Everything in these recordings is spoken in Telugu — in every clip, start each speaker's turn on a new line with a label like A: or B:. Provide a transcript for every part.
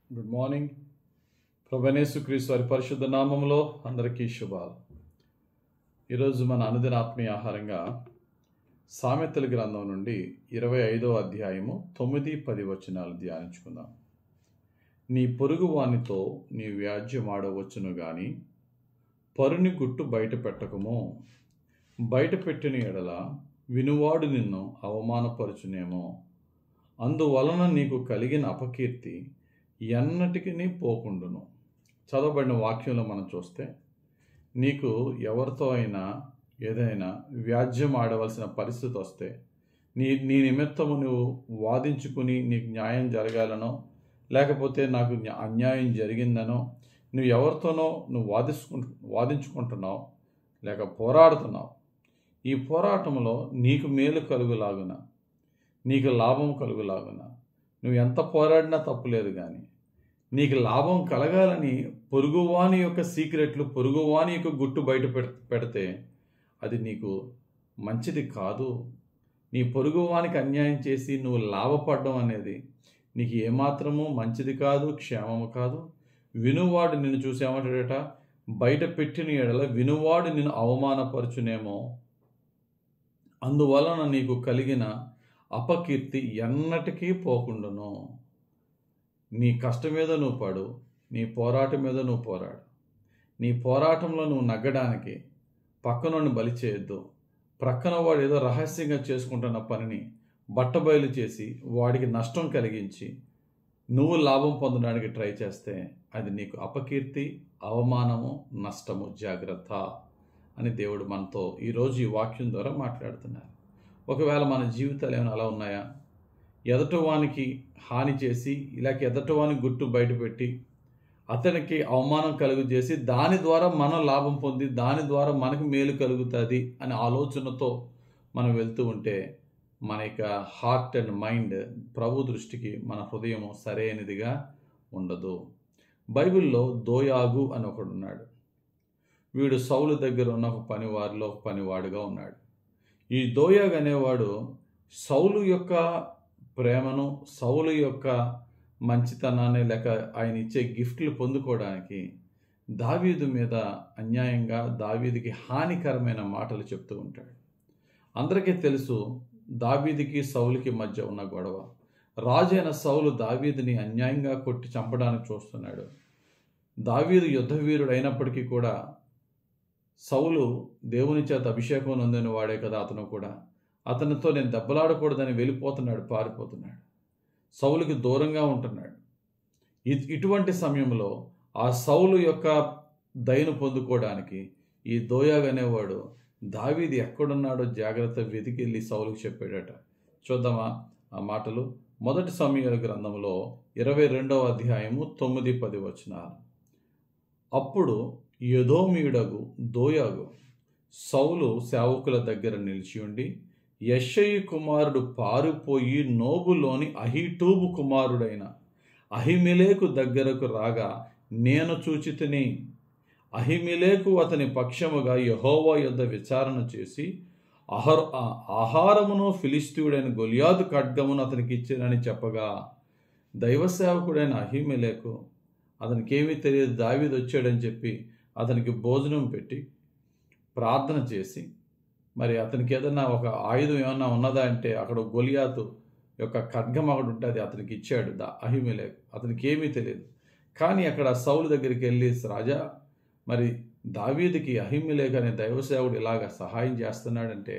A: Good morning. ప్రభువైన యేసుక్రీస్తు వారి పరిశుద్ధ నామములో అందరికీ శుభాలు. ఈరోజు మన అనుదిన ఆత్మీయ ఆహారంగా సామెతల గ్రంథం నుండి 25వ అధ్యాయము 9-10 వచనాలు ధ్యానించుకుందాం. నీ పొరుగు వానితో నీ వ్యాజ్యమాడవచ్చును గాని పరుని గుట్టు బయట పెట్టకము. బయట పెట్టిన ఎడల వినువాడు నిన్ను అవమానపరచునేమో. అందువలన నీకు కలిగిన అపకీర్తి ఎన్నటికి పోకుండును. చదవబడిన వాక్యంలో మనం చూస్తే, నీకు ఎవరితో అయినా ఏదైనా వ్యాజ్యం ఆడవలసిన పరిస్థితి వస్తే, నీ నిమిత్తము నువ్వు వాదించుకుని నీకు న్యాయం జరగాలనో, లేకపోతే నాకు అన్యాయం జరిగిందనో, నువ్వు ఎవరితోనో నువ్వు వాదించుకుంటున్నావు, లేక పోరాడుతున్నావు. ఈ పోరాటంలో నీకు మేలు కలుగులాగున, నీకు లాభం కలుగులాగున, నువ్వు ఎంత పోరాడినా తప్పులేదు. కానీ నీకు లాభం కలగాలని పొరుగువాని యొక్క సీక్రెట్లు, పొరుగువాని యొక్క గుట్టు బయట పెడితే అది నీకు మంచిది కాదు. నీ పొరుగువానికి అన్యాయం చేసి నువ్వు లాభపడడం అనేది నీకు ఏమాత్రము మంచిది కాదు, క్షేమము కాదు. వినువాడు నిన్ను చూసేమంటాడట, బయట పెట్టిన ఎడల వినువాడు నిన్ను అవమానపరచునేమో. అందువలన నీకు కలిగిన అపకీర్తి ఎన్నటికీ పోకుండును. నీ కష్టం మీద నువ్వు పడు, నీ పోరాటం మీద నువ్వు పోరాడు. నీ పోరాటంలో నువ్వు నగ్గడానికి పక్కనోడిని బలి చేయొద్దు. ప్రక్కన వాడు ఏదో రహస్యంగా చేసుకుంటున్న పనిని బట్టబయలు చేసి వాడికి నష్టం కలిగించి నువ్వు లాభం పొందడానికి ట్రై చేస్తే అది నీకు అపకీర్తి, అవమానము, నష్టము. జాగ్రత్త అని దేవుడు మనతో ఈరోజు ఈ వాక్యం ద్వారా మాట్లాడుతున్నారు. ఒకవేళ మన జీవితాలు ఏమైనా అలా ఉన్నాయా? ఎదటవానికి హాని చేసి, ఇలాగ ఎదటవాని గుట్టు బయటపెట్టి అతనికి అవమానం కలుగజేసి దాని ద్వారా మనం లాభం పొంది దాని ద్వారా మనకు మేలు కలుగుతుంది అనే ఆలోచనతో మనం వెళ్తూ ఉంటే మన యొక్క హార్ట్ అండ్ మైండ్ ప్రభు దృష్టికి మన హృదయం సరైనదిగా ఉండదు. బైబిల్లో దోయాగు అని ఒకడు ఉన్నాడు. వీడు సౌలు దగ్గర ఉన్న ఒక పనివారిలో ఒక పనివాడుగా ఉన్నాడు. ఈ దోయాగు అనేవాడు సౌలు యొక్క ప్రేమను, సౌలు యొక్క మంచితనాన్ని, లేక ఆయన ఇచ్చే గిఫ్ట్లు పొందుకోవడానికి దావీదు మీద అన్యాయంగా, దావీదుకి హానికరమైన మాటలు చెప్తూ ఉంటాడు. అందరికీ తెలుసు దావీదుకి సౌలుకి మధ్య ఉన్న గొడవ. రాజు అయిన సౌలు దావీదుని అన్యాయంగా కొట్టి చంపడానికి చూస్తున్నాడు. దావీదు యుద్ధవీరుడు అయినప్పటికీ కూడా సౌలు దేవుని చేత అభిషేకం నొందిన వాడే కదా అతను కూడా. అతనితో నేను దెబ్బలాడకూడదని వెళ్ళిపోతున్నాడు, పారిపోతున్నాడు, సౌలుకి దూరంగా ఉంటున్నాడు. ఇటువంటి సమయంలో ఆ సౌలు యొక్క దయను పొందుకోవడానికి ఈ దోయాగు అనేవాడు దావీదు ఎక్కడున్నాడో జాగ్రత్త వెతికెళ్ళి సౌలుకి చెప్పాడట. చూద్దామా ఆ మాటలు? 1 సమూయేలు గ్రంథంలో 22వ అధ్యాయము 9-10 వచనాలు. అప్పుడు ఎదోమీయుడగు దోయాగు సౌలు సేవకుల దగ్గర నిలిచి ఉండి, యెష్షయి కుమారుడు పారిపోయి నోబులోని అహీటూబు కుమారుడైన అహిమెలెకు దగ్గరకు రాగా నేను చూచితిని. అహిమెలెకు అతని పక్షముగా యెహోవా యొద్ద విచారణ చేసి ఆహారమును ఫిలిష్తీయుడైన గొలియాతు ఖడ్గమును అతనికి ఇచ్చినని చెప్పగా, దైవ సేవకుడైన అహిమెలెకు అతనికి ఏమీ తెలియదు, దావీదు వచ్చాడని చెప్పి అతనికి భోజనం పెట్టి ప్రార్థన చేసి, మరి అతనికి ఏదన్నా ఒక ఆయుధం ఏమన్నా ఉన్నదా అంటే అక్కడ గొలియాతు యొక్క ఖడ్గం అక్కడ ఉంటే అది అతనికి ఇచ్చాడు అహిమెలెకు. అతనికి ఏమీ తెలియదు. కానీ అక్కడ సౌలు దగ్గరికి వెళ్ళి, రాజా, మరి దావీదుకి అహిమెలెకు అనే దైవసేవుడు ఇలాగ సహాయం చేస్తున్నాడంటే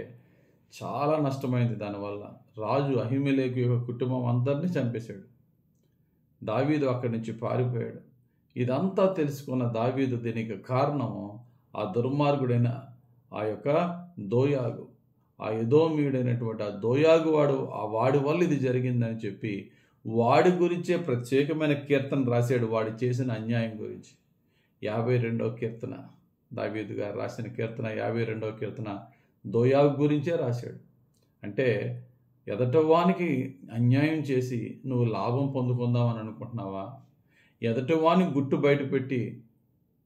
A: చాలా నష్టమైంది. దానివల్ల రాజు అహిమెలెకు యొక్క కుటుంబం అందరినీ చంపేశాడు. దావీదు అక్కడి నుంచి పారిపోయాడు. ఇదంతా తెలుసుకున్న దావీదు దీనికి కారణము ఆ దుర్మార్గుడైన ఆ యొక్క దోయాగు, ఆ ఎదోమీయుడైనటువంటి ఆ దోయాగు వాడి వల్ల ఇది జరిగిందని చెప్పి వాడి గురించే ప్రత్యేకమైన కీర్తన రాశాడు, వాడు చేసిన అన్యాయం గురించి. 52వ కీర్తన, దావీదు గారు రాసిన కీర్తన 52వ కీర్తన దోయాగు గురించే రాశాడు. అంటే ఎదటవానికి అన్యాయం చేసి నువ్వు లాభం పొందుకుందామని అనుకుంటున్నావా? ఎదటవాని గుట్టు బయటపెట్టి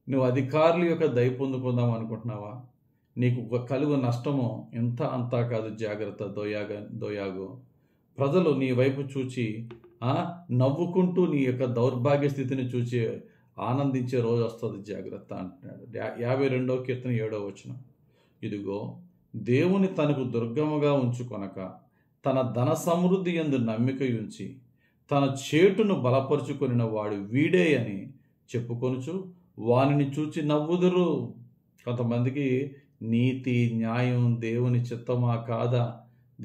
A: నువ్వు అధికారుల యొక్క దయ పొందుకుందాం అనుకుంటున్నావా? నీకు కలుగు నష్టము ఇంత అంతా కాదు. జాగ్రత్త దోయాగు. ప్రజలు నీ వైపు చూచి నవ్వుకుంటూ నీ యొక్క దౌర్భాగ్య స్థితిని చూసి ఆనందించే రోజు వస్తుంది, జాగ్రత్త అంటున్నాడు. 52వ కీర్తన 7వ వచనం. ఇదిగో దేవుని తనకు దుర్గముగా ఉంచుకొనక తన ధన సమృద్ధి యందు నమ్మిక ఉంచి తన చేటును బలపరుచుకొనిన వాడు వీడే అని చెప్పుకొనుచు వానిని చూచి నవ్వుదురు. కొంతమందికి నీతి న్యాయం దేవుని చిత్తమా కాదా,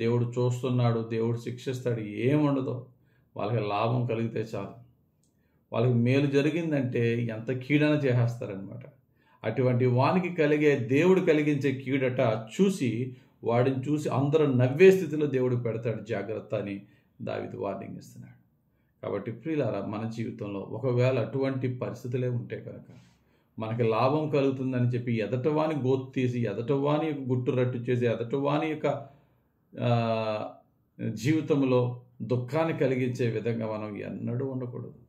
A: దేవుడు చూస్తున్నాడు, దేవుడు శిక్షిస్తాడు, ఏముండదు. వాళ్ళకి లాభం కలిగితే చాలు, వాళ్ళకి మేలు జరిగిందంటే ఎంత కీడన చేసేస్తారనమాట. అటువంటి వానికి దేవుడు కలిగించే కీడట చూసి వాడిని చూసి అందరూ నవ్వే స్థితిలో దేవుడు పెడతాడు, జాగ్రత్త అని దావీదు వార్నింగ్ ఇస్తున్నాడు. కాబట్టి ప్రియులారా, మన జీవితంలో ఒకవేళ అటువంటి పరిస్థితులే ఉంటే కనుక మనకి లాభం కలుగుతుందని చెప్పి ఎదటవాని గోతు తీసి ఎదటవాని యొక్క గుట్టు రట్టు చేసి ఎదటవాని యొక్క జీవితంలో దుఃఖాన్ని కలిగించే విధంగా మనం ఎన్నడూ ఉండకూడదు.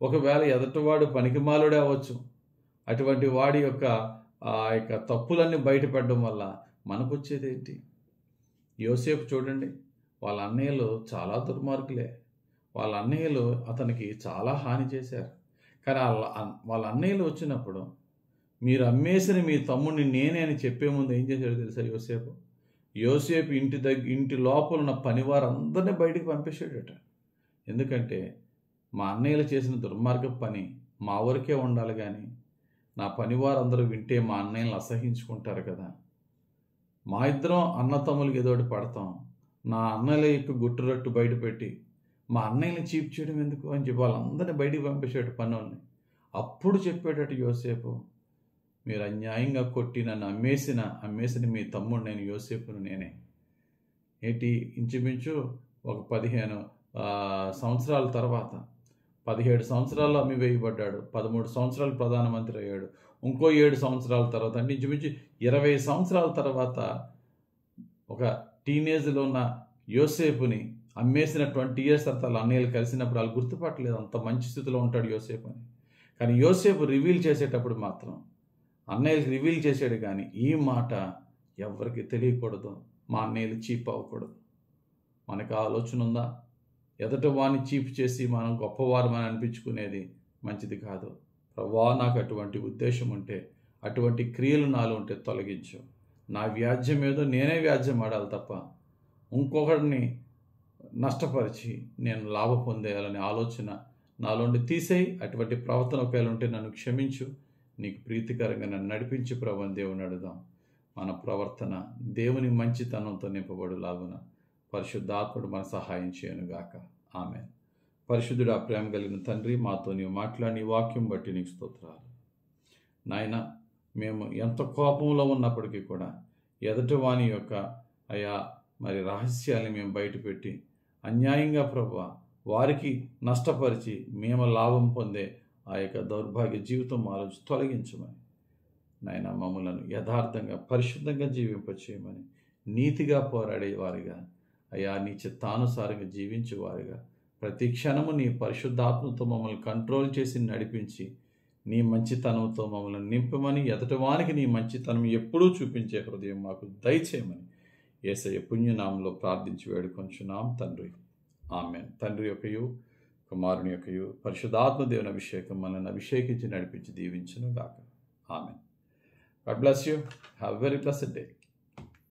A: ఒకవేళ ఎదటివాడు పనికిమాలుడే అవ్వచ్చు, అటువంటి వాడి యొక్క తప్పులన్నీ బయటపడడం వల్ల మనకు వచ్చేది ఏంటి? యోసేపు చూడండి, వాళ్ళ అన్నయ్యలు చాలా దుర్మార్గులే, వాళ్ళ అన్నయ్యలు అతనికి చాలా హాని చేశారు. కానీ వాళ్ళ అన్నయ్యలు వచ్చినప్పుడు మీరు అమ్మేసిన మీ తమ్ముడిని నేనే అని చెప్పే ముందు ఏం చేశాడో తెలుసా? యోసేపు ఇంటి లోపల ఉన్న పనివారందరినీ బయటికి పంపేశాడట. ఎందుకంటే మా అన్నయ్యలు చేసిన దుర్మార్గ పని మా వరకే ఉండాలి, కానీ నా పనివారందరూ వింటే మా అన్నయ్యలను అసహించుకుంటారు కదా, మా ఇద్దరం అన్నతమ్ములకి ఏదోటి పడతాం, నా అన్నయ్యల యొక్క గుట్టురట్టు బయటపెట్టి మా అన్నయ్యని చీప్ చేయడం ఎందుకు అని చెప్పి వాళ్ళందరినీ బయటికి పంపేశాడు పనుల్ని. అప్పుడు చెప్పాడట యోసేపు, మీరు అన్యాయంగా కొట్టి నన్ను అమ్మేసిన మీ తమ్ముడు నేను యోసేపును నేనే. ఏంటి, ఇంచుమించు ఒక 15 సంవత్సరాల తర్వాత 17 సంవత్సరాల్లో అమ్మివేయబడ్డాడు, 13 సంవత్సరాలు ప్రధానమంత్రి అయ్యాడు, ఇంకో 7 సంవత్సరాల తర్వాత అంటే ఇంచుమించు 20 సంవత్సరాల తర్వాత ఒక టీనేజ్లో ఉన్న యోసేపుని అమ్మేసిన 20 years తర్వాత వాళ్ళ అన్నయ్యలు కలిసినప్పుడు వాళ్ళు గుర్తుపట్టలేదు, అంత మంచి స్థితిలో ఉంటాడు యోసేపు అని. కానీ యోసేపు రివీల్ చేసేటప్పుడు మాత్రం అన్నయ్యలకు రివీల్ చేశాడు, కానీ ఈ మాట ఎవరికి తెలియకూడదు, మా అన్నయ్యలు చీప్ అవ్వకూడదు. మనకు ఆలోచన ఉందా? ఎదట వాడిని చీప్ చేసి మనం గొప్పవారమని అనిపించుకునేది మంచిది కాదు. ప్రభువా, నాకు అటువంటి ఉద్దేశం ఉంటే, అటువంటి క్రియలు నాలో ఉంటే తొలగించు. నా వ్యాజ్యం ఏదో నేనే వ్యాజ్యం ఆడాలి తప్ప ఇంకొకరిని నష్టపరిచి నేను లాభ పొందేయాలనే ఆలోచన నాలోండి తీసేయి. అటువంటి ప్రవర్తన ఒకవేళ ఉంటే నన్ను క్షమించు, నీకు ప్రీతికరంగా నన్ను నడిపించి ప్రభు అని దేవుని అడుగుదాం. మన ప్రవర్తన దేవుని మంచితనంతో నింపబడులాగున పరిశుద్ధాత్ముడు మన సహాయం చేయనుగాక. ఆమేన్. పరిశుద్ధుడు, ప్రేమ కలిగిన తండ్రి, మాతో నీవు మాట్లాడి వాక్యం బట్టి నీకు స్తోత్రాలు. నాయన, మేము ఎంత కోపంలో ఉన్నప్పటికీ కూడా ఎదుటివాని యొక్క రహస్యాన్ని మేము బయటపెట్టి అన్యాయంగా ప్రభువా వారికి నష్టపరిచి మేము లాభం పొందే ఆ యొక్క దౌర్భాగ్య జీవితం ఆలోచి తొలగించమని నాయన మమ్మలను యథార్థంగా పరిశుద్ధంగా జీవింపచేయమని, నీతిగా పోరాడేవారిగా నీ చిత్తానుసారంగా జీవించేవారిగా ప్రతి క్షణము నీ పరిశుద్ధాత్మతో మమ్మల్ని కంట్రోల్ చేసి నడిపించి నీ మంచితనంతో మమ్మల్ని నింపమని, ఎదటివానికి నీ మంచితనం ఎప్పుడూ చూపించే హృదయం మాకు దయచేయమని యేసయ్య పుణ్యనామంలో ప్రార్థించి వేడుకొంచున్నాం తండ్రి. ఆమేన్. తండ్రి యొక్కయు కుమారుని యొక్కయు పరిశుద్ధాత్మ దేవుని అభిషేకం మనల్ని అభిషేకించి నడిపించి దీవించును గాక. ఆమేన్. God bless you. Have a very blessed day.